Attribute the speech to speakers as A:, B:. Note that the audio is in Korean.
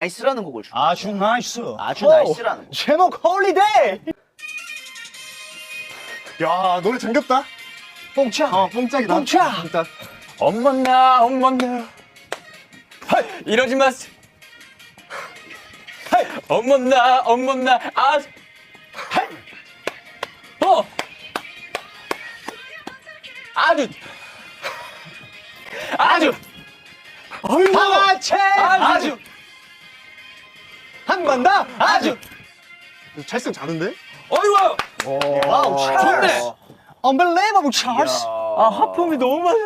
A: 나이스라는 곡을 주.
B: 아주 나이스.
A: 아주 나이스라는 곡.
B: 제목 홀리데이.
C: 야, 노래 정겹다.
B: 뽕차.
C: 뽕짝이다.
B: 뽕차.
C: 진짜.
D: 엄마나 이러지 마세요. 엄마나 아주 아주
B: 하마체.
D: 아주
B: 한 번 더. 아주.
C: 찰성 잘한데?
D: 어이구
B: 와우.
D: 좋네.
B: Unbelievable Charles.
D: 아 하품이 너무 많아.